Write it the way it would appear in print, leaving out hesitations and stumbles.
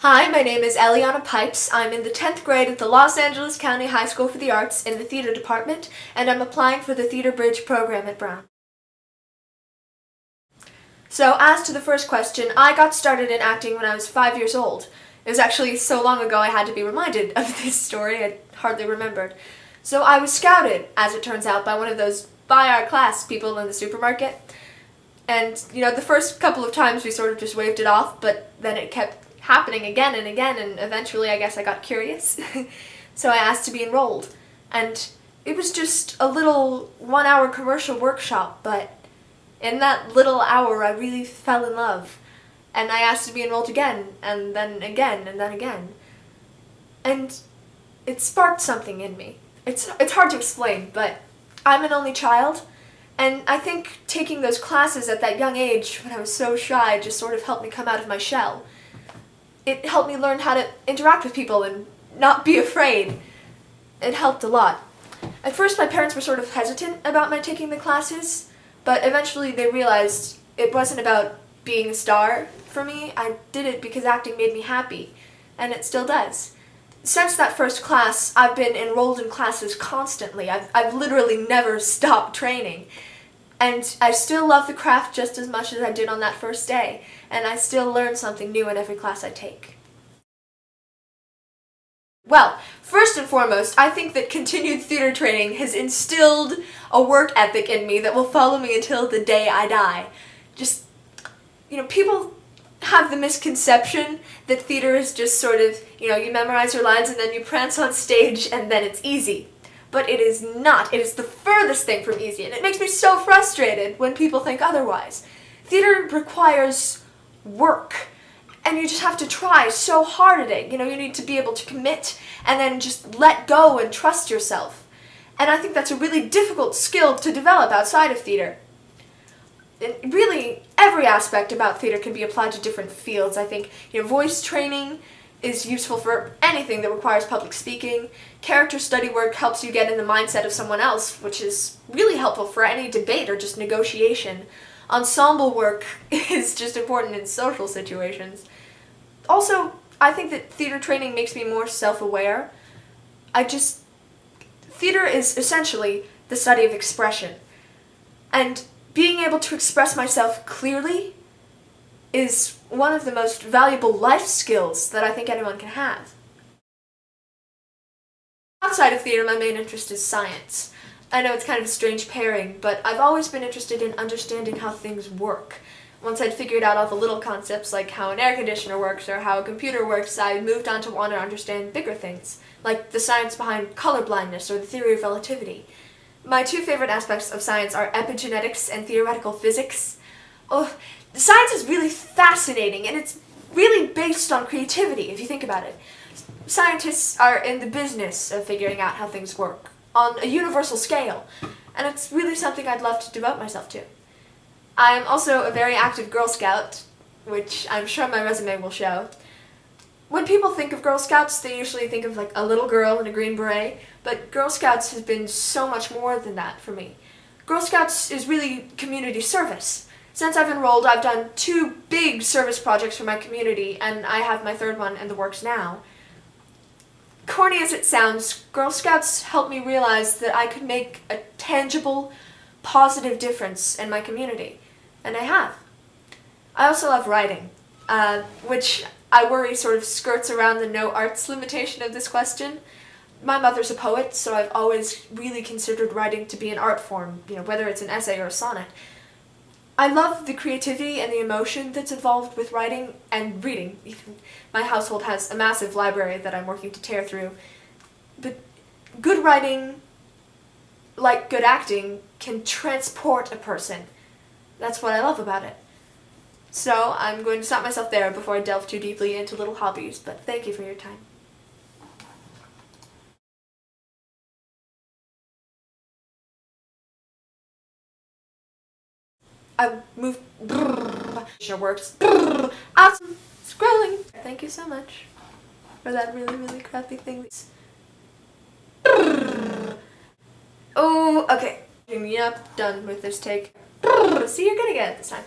Hi, my name is Eliana Pipes. I'm in the 10th grade at the Los Angeles County High School for the Arts in the theater department, and I'm applying for the TheatreBridge program at Brown. So, as to the first question, I got started in acting when I was 5 years old. It was actually so long ago I had to be reminded of this story, I hardly remembered. So I was scouted, as it turns out, by one of those buy our class people in the supermarket. And, the first couple of times we sort of just waved it off, but then it kept happening again and again, and eventually I guess I got curious. So I asked to be enrolled. And it was just a little 1-hour commercial workshop, but in that little hour I really fell in love. And I asked to be enrolled again, and then again, and then again. And it sparked something in me. It's hard to explain, but I'm an only child, and I think taking those classes at that young age, when I was so shy, just sort of helped me come out of my shell. It helped me learn how to interact with people and not be afraid. It helped a lot. At first, my parents were sort of hesitant about my taking the classes, but eventually they realized it wasn't about being a star for me. I did it because acting made me happy, and it still does. Since that first class, I've been enrolled in classes constantly. I've literally never stopped training. And I still love the craft just as much as I did on that first day, and I still learn something new in every class I take. Well, first and foremost, I think that continued theater training has instilled a work ethic in me that will follow me until the day I die. Just, people have the misconception that theater is just sort of, you memorize your lines and then you prance on stage and then it's easy. But it is not. It is the furthest thing from easy, and it makes me so frustrated when people think otherwise. Theater requires work, and you just have to try so hard at it. You need to be able to commit and then just let go and trust yourself. And I think that's a really difficult skill to develop outside of theater. And really, every aspect about theater can be applied to different fields. I think, voice training is useful for anything that requires public speaking. Character study work helps you get in the mindset of someone else, which is really helpful for any debate or just negotiation. Ensemble work is just important in social situations. Also, I think that theater training makes me more self-aware. Theater is essentially the study of expression. And being able to express myself clearly is one of the most valuable life skills that I think anyone can have. Outside of theater, my main interest is science. I know it's kind of a strange pairing, but I've always been interested in understanding how things work. Once I'd figured out all the little concepts like how an air conditioner works or how a computer works, I moved on to want to understand bigger things, like the science behind color blindness or the theory of relativity. My two favorite aspects of science are epigenetics and theoretical physics. Science is really fascinating, and it's really based on creativity, if you think about it. Scientists are in the business of figuring out how things work, on a universal scale, and it's really something I'd love to devote myself to. I'm also a very active Girl Scout, which I'm sure my resume will show. When people think of Girl Scouts, they usually think of like a little girl in a green beret, but Girl Scouts has been so much more than that for me. Girl Scouts is really community service. Since I've enrolled, I've done 2 big service projects for my community, and I have my 3rd one in the works now. Corny as it sounds, Girl Scouts helped me realize that I could make a tangible, positive difference in my community, and I have. I also love writing, which I worry sort of skirts around the no arts limitation of this question. My mother's a poet, so I've always really considered writing to be an art form, whether it's an essay or a sonnet. I love the creativity and the emotion that's involved with writing and reading. My household has a massive library that I'm working to tear through. But good writing, like good acting, can transport a person. That's what I love about it. So I'm going to stop myself there before I delve too deeply into little hobbies, but thank you for your time. I moved. Sure works. Awesome. Scrolling. Thank you so much for that really, really crappy thing. Oh, okay. Yep, done with this take. See, you're gonna get it this time.